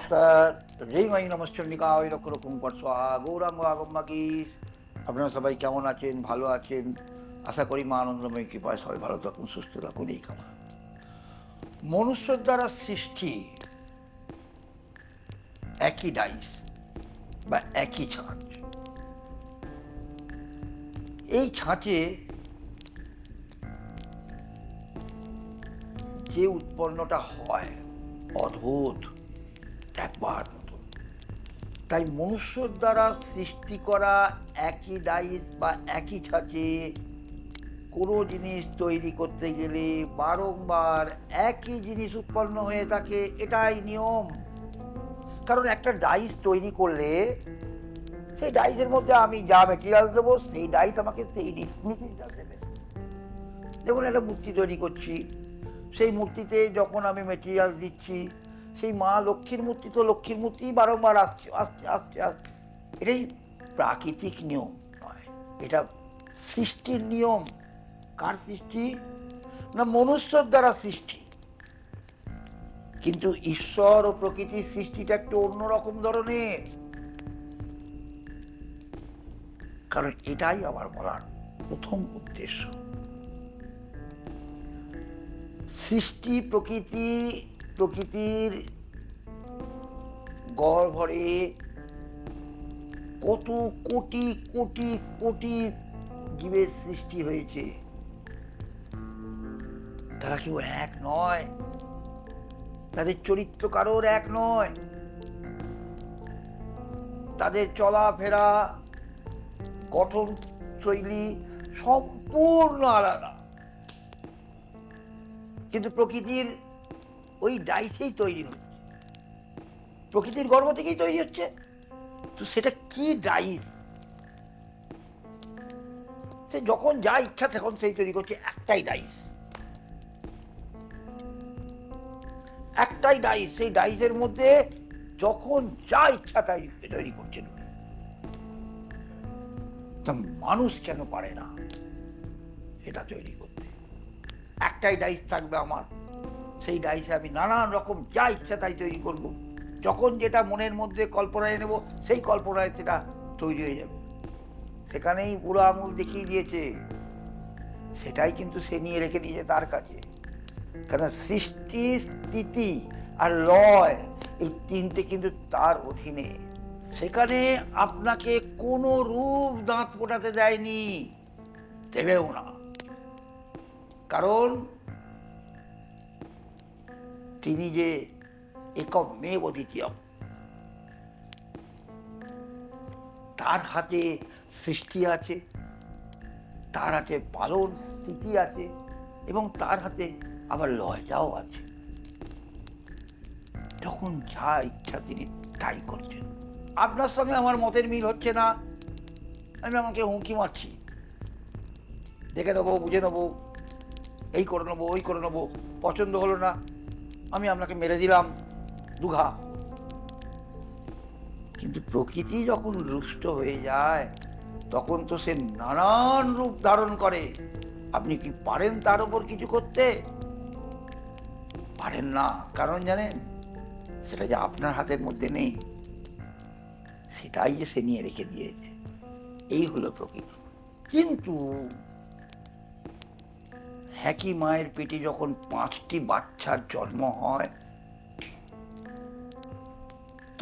নমস্কার। জয় মাই নমশ্চন্ডিকায় লক্ষ রকম স্বাহা গৌরাঙ্গ আগম্বাগীশ। আপনারা সবাই কেমন আছেন? ভালো আছেন? আশা করি মা আনন্দময়ী কৃপায় সবাই ভালো থাকুন, সুস্থ থাকুন, এই কামনা। মনুষ্যর দ্বারা সৃষ্টি একই ডাইস বা একই ছাঁচ। এই ছাঁচে যে উৎপন্নটা হয় অদ্ভুত, দেখবার মতো। তাই মনুষ্যর দ্বারা সৃষ্টি করা একই ডাইস বা একই ছাঁচে কোনো জিনিস তৈরি করতে গেলে বারংবার একই জিনিস উৎপন্ন হয়ে থাকে, এটাই নিয়ম। কারণ একটা ডাইস তৈরি করলে সেই ডাইসের মধ্যে আমি যা মেটেরিয়াল দেবো, সেই ডাইস আমাকে সেই জিনিসটা দেবে। যেমন একটা মূর্তি তৈরি করছি, সেই মূর্তিতে যখন আমি মেটেরিয়াল দিচ্ছি, সেই মা লক্ষ্মীর মূর্তি তো লক্ষ্মীর মূর্তি বারংবার আসছে আসছে আসছে আসছে। এটাই প্রাকৃতিক নিয়ম নয়, এটা সৃষ্টির নিয়ম। কার সৃষ্টি? না, মনুষ্যর দ্বারা সৃষ্টি। কিন্তু ঈশ্বর ও প্রকৃতির সৃষ্টিটা একটু অন্যরকম ধরনের। কারণ এটাই আমার বলার প্রথম উদ্দেশ্য। সৃষ্টি প্রকৃতির গহ্বরে কত কোটি কোটি কোটি জীবের সৃষ্টি হয়েছে। তারা কেউ এক নয়, তাদের চরিত্র কারোর এক নয়, তাদের চলাফেরা, গঠন শৈলী সম্পূর্ণ আলাদা। কিন্তু প্রকৃতির ওই ডাইসেই তৈরি হচ্ছে, প্রকৃতির গর্ভ থেকেই তৈরি হচ্ছে। তো সেটা কি ডাইস? সে যখন যা ইচ্ছা তখন সেই তৈরি করছে। একটাই ডাইস, একটাই ডাইস। সেই ডাইসের মধ্যে যখন যা ইচ্ছা তাই তৈরি করছে। তা মানুষ কেন পারে না সেটা তৈরি করতে? একটাই ডাইস থাকবে আমার, সেই ডাইসে আমি নানান রকম যা ইচ্ছা তাই তৈরি করব। যখন যেটা মনের মধ্যে কল্পনায় নেব, সেই কল্পনায় সেটা তৈরি হয়ে যাবে। সেখানেই বুড়ো আঙুল দেখিয়ে দিয়েছে, সেটাই কিন্তু সে নিয়ে রেখে দিয়েছে তার কাছে। কেন? সৃষ্টি, স্থিতি আর লয়, এই তিনটে কিন্তু তার অধীনে। সেখানে আপনাকে কোনো রূপ দাঁত ফোটাতে দেয়নি, দেবেও না। কারণ তিনি যে একমেব দ্বিতীয়ম, তার হাতে সৃষ্টি আছে, তার হাতে পালন স্থিতি আছে, এবং তার হাতে আবার লয়টাও আছে। যখন যা ইচ্ছা তিনি তাই করছেন। আপনার সঙ্গে আমার মতের মিল হচ্ছে না, আমি আমাকে হুঁকি মারছি, দেখে নেবো, বুঝে নেবো, এই করে নেবো, ওই করে নেবো। পছন্দ হলো না, আমি আপনাকে মেরে দিলাম দুঘা। কিন্তু প্রকৃতি যখন রুষ্ট হয়ে যায়, তখন তো সে নানান রূপ ধারণ করে। আপনি কি পারেন তার উপর কিছু করতে? পারেন না। কারণ জানেন, সেটা যে আপনার হাতের মধ্যে নেই, সেটাই যে সে নিয়ে রেখে দিয়েছে। এই হলো প্রকৃতি। কিন্তু একই মায়ের পেটে যখন 5টি বাচ্চার জন্ম হয়,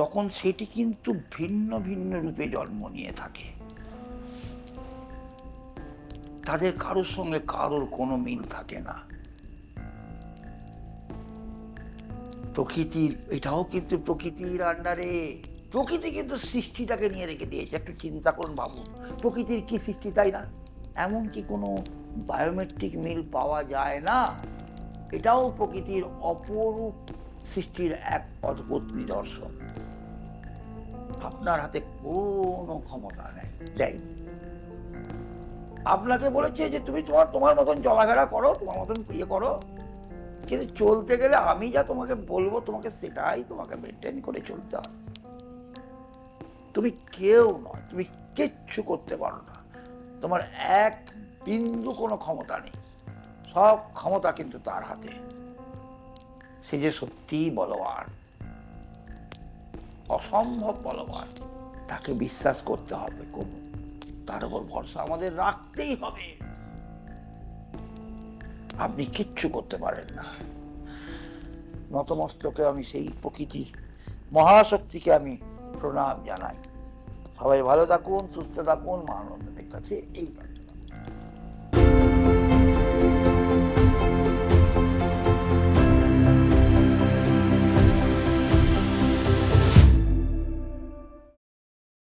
তখন সেটি কিন্তু ভিন্ন ভিন্ন রূপে জন্ম নিয়ে থাকে। তাদের কারোর সঙ্গে কারোর কোনো মিল থাকে না। প্রকৃতির, এটাও কিন্তু প্রকৃতির আন্ডারে। প্রকৃতি কিন্তু সৃষ্টিটাকে নিয়ে রেখে দিয়েছে। একটু চিন্তা করুন, ভাবুন, প্রকৃতির কি সৃষ্টি, তাই না? এমন কি কোনো বায়োমেট্রিক মিল পাওয়া যায় না? এটাও প্রকৃতির অপরূপ সৃষ্টির এক অদ্ভুত নিদর্শন। আপনার হাতে কোনো ক্ষমতা নেই, দেয়নি। আপনাকে বলেছে যে তুমি তোমার মতন চলাফেরা করো, তোমার মতন ইয়ে করো, কিন্তু চলতে গেলে আমি যা তোমাকে বলবো, তোমাকে সেটাই তোমাকে মেনটেন করে চলতে হবে। তুমি কেউ নয়, তুমি কিচ্ছু করতে পারো না, তোমার এক বিন্দু কোনো ক্ষমতা নেই। সব ক্ষমতা কিন্তু তার হাতে। সে যে সত্যিই বলবান। অসম্ভব বলবান, তাকে বিশ্বাস করতে হবে, তার উপর ভরসা আমাদের রাখতেই হবে। আপনি কিচ্ছু করতে পারেন না। নতমস্তকে আমি সেই প্রকৃতির মহাশক্তিকে আমি প্রণাম জানাই। সবাই ভালো থাকুন, সুস্থ থাকুন, মহানন্দের কাছে এই